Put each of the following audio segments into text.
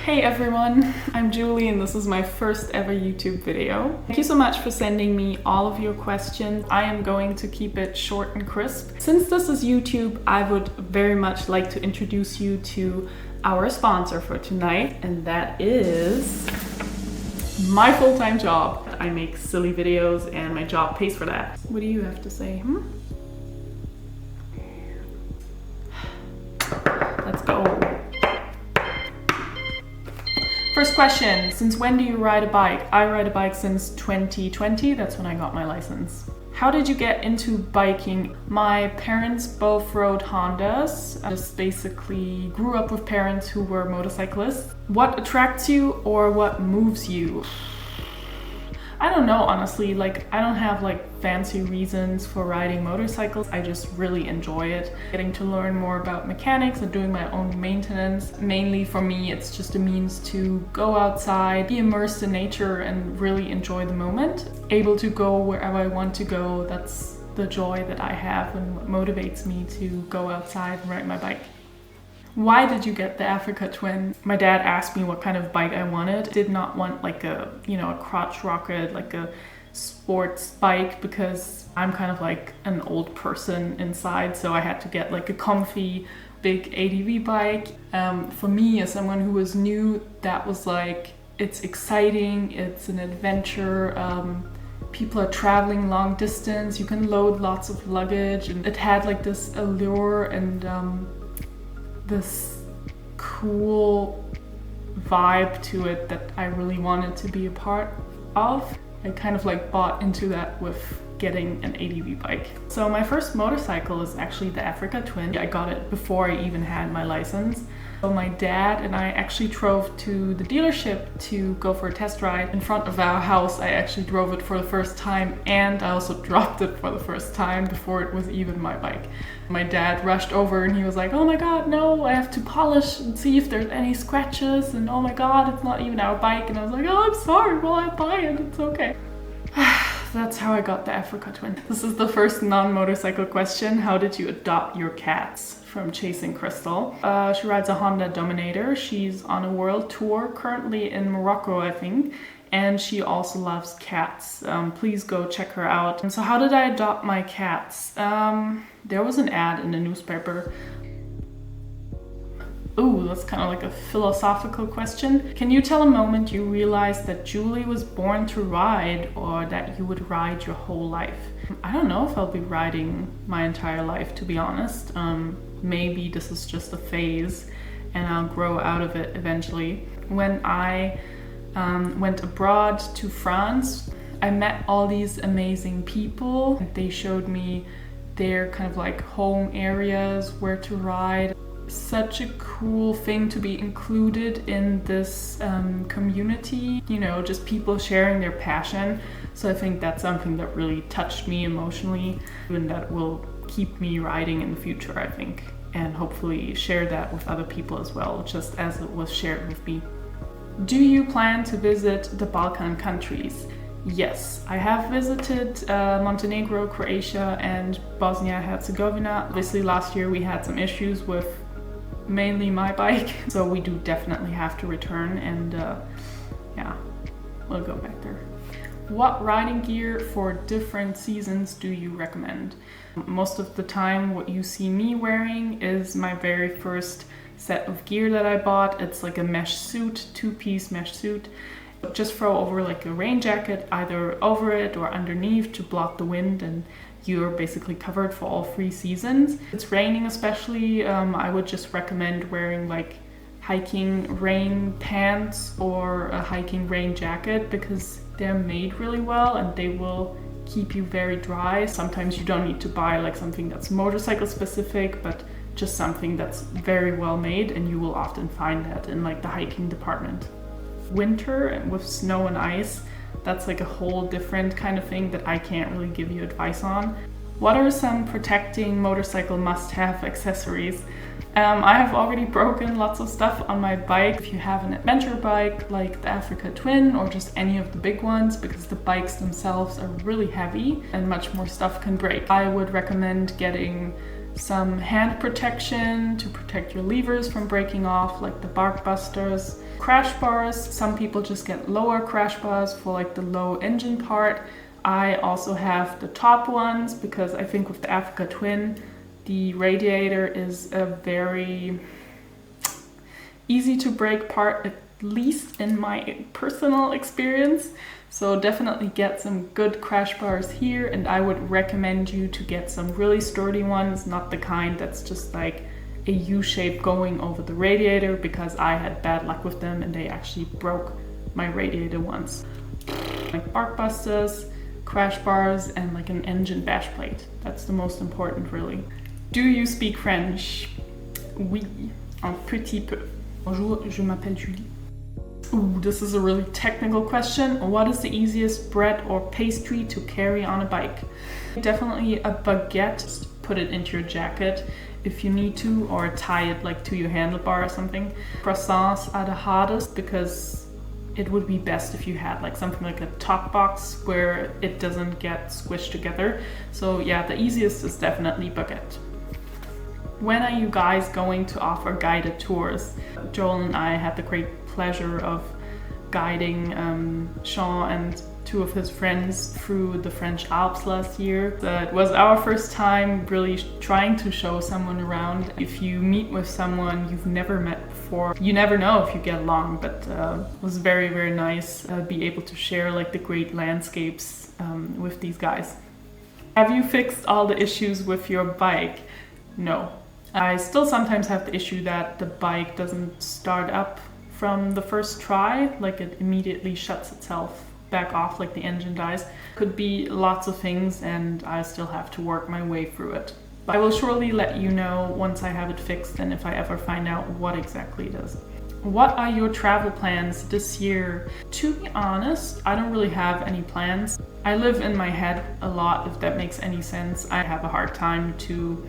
Hey everyone, I'm Julie and this is my first ever YouTube video. Thank you so much for sending me all of your questions. I am going to keep it short and crisp. Since this is YouTube, I would very much like to introduce you to our sponsor for tonight, and that is my full-time job. I make silly videos and my job pays for that. What do you have to say? Let's go. First question, since when do you ride a bike? I ride a bike since 2020, that's when I got my license. How did you get into biking? My parents both rode Hondas. I just basically grew up with parents who were motorcyclists. What attracts you or what moves you? I don't know, honestly. I don't have fancy reasons for riding motorcycles. I just really enjoy it. Getting to learn more about mechanics and doing my own maintenance. Mainly for me, it's just a means to go outside, be immersed in nature and really enjoy the moment. Able to go wherever I want to go, that's the joy that I have and what motivates me to go outside and ride my bike. Why did you get the Africa Twin? My dad asked me what kind of bike I wanted. Did not want a crotch rocket, a sports bike, because I'm kind of an old person inside, so I had to get a comfy big ADV bike. For me, as someone who was new, that was it's exciting, it's an adventure. People are traveling long distance, you can load lots of luggage, and it had this allure and this cool vibe to it that I really wanted to be a part of. I kind of bought into that with getting an ADV bike. So my first motorcycle is actually the Africa Twin. I got it before I even had my license. So my dad and I actually drove to the dealership to go for a test ride. In front of our house, I actually drove it for the first time, and I also dropped it for the first time before it was even my bike. My dad rushed over and he was like, "Oh my god, no, I have to polish and see if there's any scratches, and oh my god, it's not even our bike." And I was like, "Oh, I'm sorry, well, I buy it, it's okay." That's how I got the Africa Twin. This is the first non-motorcycle question. How did you adopt your cats? From Chasing Crystal. She rides a Honda Dominator. She's on a world tour currently in Morocco, I think. And she also loves cats. Please go check her out. And so how did I adopt my cats? There was an ad in the newspaper. Ooh, that's kind of a philosophical question. Can you tell a moment you realized that Julie was born to ride, or that you would ride your whole life? I don't know if I'll be riding my entire life, to be honest. Maybe this is just a phase and I'll grow out of it eventually. When I went abroad to France, I met all these amazing people. They showed me their kind of home areas, where to ride. Such a cool thing to be included in this community, just people sharing their passion. So I think that's something that really touched me emotionally, and that will keep me riding in the future, I think, and hopefully share that with other people as well, just as it was shared with me. Do you plan to visit the Balkan countries? Yes, I have visited Montenegro, Croatia, and Bosnia-Herzegovina. Obviously last year we had some issues with mainly my bike, so we do definitely have to return, and yeah, we'll go back there. What riding gear for different seasons do you recommend? Most of the time what you see me wearing is my very first set of gear that I bought. It's a mesh suit, two-piece mesh suit. Just throw over a rain jacket either over it or underneath to block the wind, and you're basically covered for all 3 seasons. If it's raining especially, I would just recommend wearing hiking rain pants or a hiking rain jacket, because they're made really well and they will keep you very dry. Sometimes you don't need to buy something that's motorcycle specific, but just something that's very well made, and you will often find that in the hiking department. Winter with snow and ice, that's a whole different kind of thing that I can't really give you advice on. What are some protecting motorcycle must-have accessories? I have already broken lots of stuff on my bike. If you have an adventure bike like the Africa Twin or just any of the big ones, because the bikes themselves are really heavy and much more stuff can break, I would recommend getting some hand protection to protect your levers from breaking off, like the bark busters. Crash bars, some people just get lower crash bars for like the low engine part. I also have the top ones because I think with the Africa Twin, the radiator is a very easy to break part, at least in my personal experience. So definitely get some good crash bars here, and I would recommend you to get some really sturdy ones, not the kind that's just like a U shape going over the radiator, because I had bad luck with them and they actually broke my radiator once. Like bark busters, crash bars, and like an engine bash plate. That's the most important, really. Do you speak French? Oui, un petit peu. Bonjour, je m'appelle Julie. Ooh, this is a really technical question. What is the easiest bread or pastry to carry on a bike? Definitely a baguette. Put it into your jacket if you need to, or tie it like to your handlebar or something. Croissants are the hardest because it would be best if you had like something like a top box where it doesn't get squished together. So yeah, the easiest is definitely baguette. When are you guys going to offer guided tours? Joel and I had the great pleasure of guiding Sean and two of his friends through the French Alps last year. It was our first time really trying to show someone around. If you meet with someone you've never met before, you never know if you get along, but it was very, very nice be able to share like the great landscapes with these guys. Have you fixed all the issues with your bike? No. I still sometimes have the issue that the bike doesn't start up from the first try, like it immediately shuts itself back off, like the engine dies. Could be lots of things, and I still have to work my way through it. But I will surely let you know once I have it fixed and if I ever find out what exactly it is. What are your travel plans this year? To be honest, I don't really have any plans. I live in my head a lot, if that makes any sense. I have a hard time to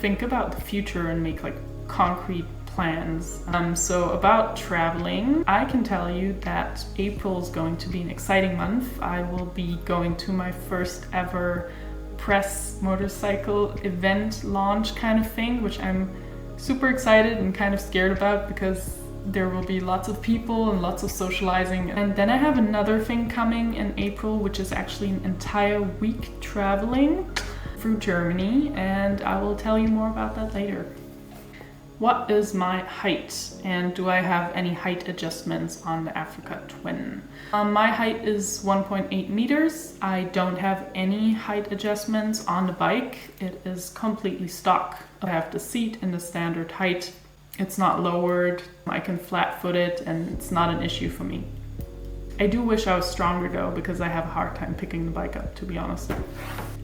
think about the future and make like concrete plans. So about traveling, I can tell you that April is going to be an exciting month. I will be going to my first ever press motorcycle event launch kind of thing, which I'm super excited and kind of scared about because there will be lots of people and lots of socializing. And then I have another thing coming in April, which is actually an entire week traveling through Germany, and I will tell you more about that later. What is my height, and do I have any height adjustments on the Africa Twin? My height is 1.8 meters. I don't have any height adjustments on the bike. It is completely stock. I have the seat in the standard height. It's not lowered. I can flat foot it and it's not an issue for me. I do wish I was stronger though, because I have a hard time picking the bike up, to be honest.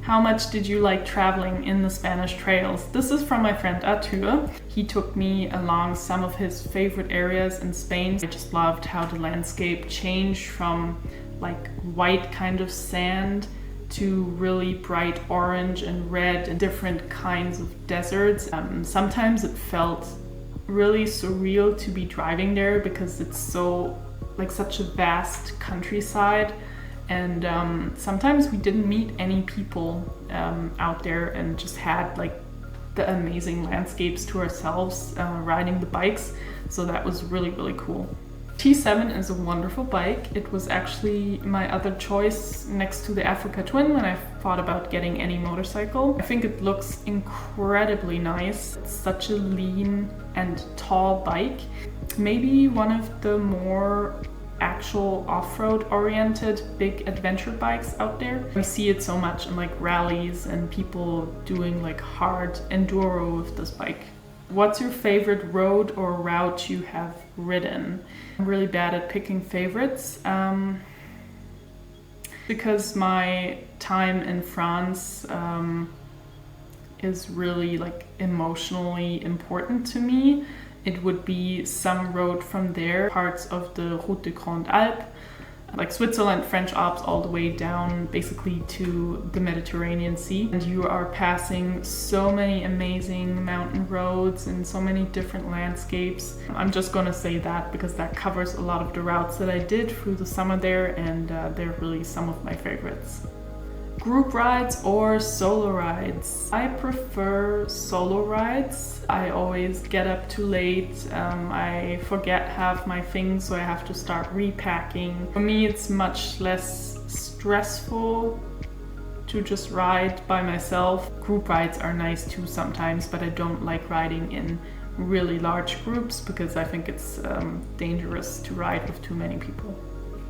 How much did you like traveling in the Spanish trails? This is from my friend Arthur. He took me along some of his favorite areas in Spain. I just loved how the landscape changed from like white kind of sand to really bright orange and red and different kinds of deserts. Sometimes it felt really surreal to be driving there because it's so like such a vast countryside, and sometimes we didn't meet any people out there and just had like the amazing landscapes to ourselves riding the bikes. So that was really, really cool. T7 is a wonderful bike. It was actually my other choice next to the Africa Twin when I thought about getting any motorcycle. I think it looks incredibly nice. It's such a lean and tall bike. Maybe one of the more actual off-road oriented big adventure bikes out there. We see it so much in like rallies and people doing like hard enduro with this bike. What's your favorite road or route you have ridden? I'm really bad at picking favorites because my time in France is really like emotionally important to me. It would be some road from there, parts of the Route de Grande Alpes, like Switzerland, French Alps, all the way down basically to the Mediterranean Sea. And you are passing so many amazing mountain roads and so many different landscapes. I'm just gonna say that because that covers a lot of the routes that I did through the summer there, and they're really some of my favorites. Group rides or solo rides? I prefer solo rides. I always get up too late. I forget half my things, so I have to start repacking. For me, it's much less stressful to just ride by myself. Group rides are nice too sometimes, but I don't like riding in really large groups because I think it's dangerous to ride with too many people.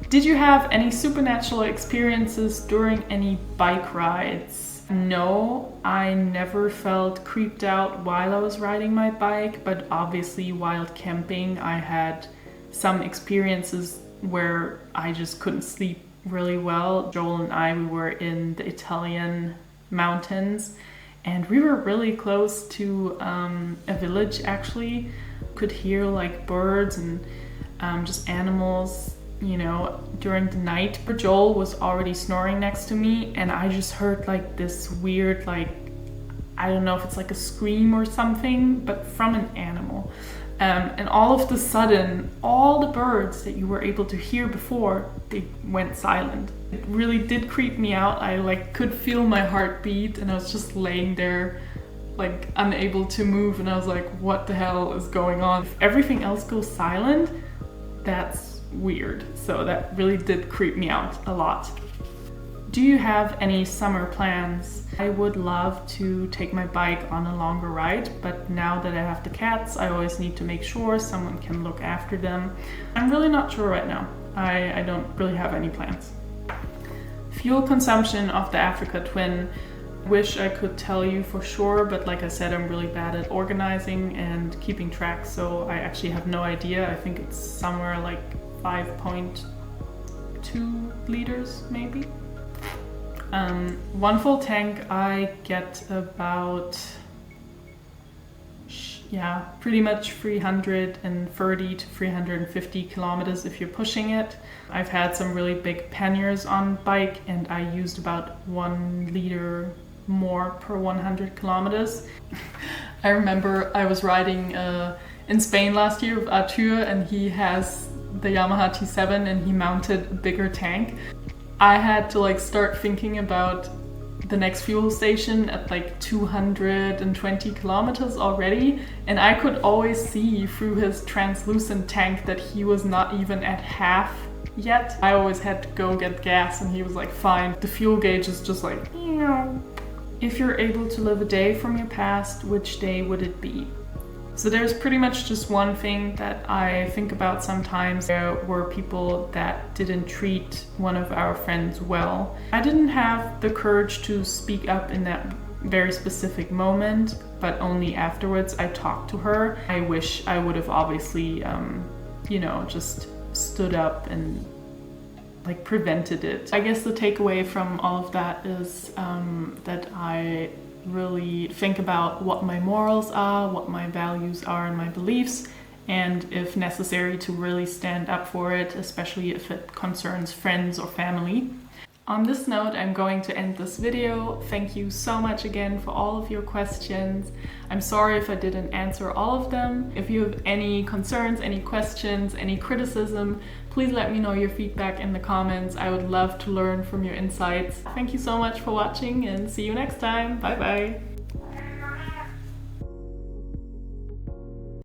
Did you have any supernatural experiences during any bike rides? No, I never felt creeped out while I was riding my bike, but obviously while camping I had some experiences where I just couldn't sleep really well. Joel and I, we were in the Italian mountains and we were really close to a village actually. Could hear like birds and just animals, you know, during the night. But Joel was already snoring next to me and I just heard like this weird, like, I don't know if it's like a scream or something, but from an animal. And all of a sudden, all the birds that you were able to hear before, they went silent. It really did creep me out. I like could feel my heartbeat and I was just laying there like unable to move and I was like, what the hell is going on? If everything else goes silent, that's weird. So that really did creep me out a lot. Do you have any summer plans? I would love to take my bike on a longer ride, but now that I have the cats, I always need to make sure someone can look after them. I'm really not sure right now. I don't really have any plans. Fuel consumption of the Africa Twin. Wish I could tell you for sure, but like I said, I'm really bad at organizing and keeping track, so I actually have no idea. I think it's somewhere like 5.2 liters maybe. One full tank I get about, pretty much 330 to 350 kilometers if you're pushing it. I've had some really big panniers on bike and I used about 1 liter more per 100 kilometers. I remember I was riding in Spain last year with Arthur and he has the Yamaha T7 and he mounted a bigger tank. I had to like start thinking about the next fuel station at like 220 kilometers already, and I could always see through his translucent tank that he was not even at half yet. I always had to go get gas and he was like, fine. The fuel gauge is just like, meow. If you're able to live a day from your past, which day would it be? So there's pretty much just one thing that I think about sometimes. There were people that didn't treat one of our friends well. I didn't have the courage to speak up in that very specific moment, but only afterwards I talked to her. I wish I would have obviously, just stood up and like prevented it. I guess the takeaway from all of that is that I really think about what my morals are, what my values are and my beliefs, and if necessary to really stand up for it, especially if it concerns friends or family. On this note, I'm going to end this video. Thank you so much again for all of your questions. I'm sorry if I didn't answer all of them. If you have any concerns, any questions, any criticism, please let me know your feedback in the comments. I would love to learn from your insights. Thank you so much for watching and see you next time. Bye bye.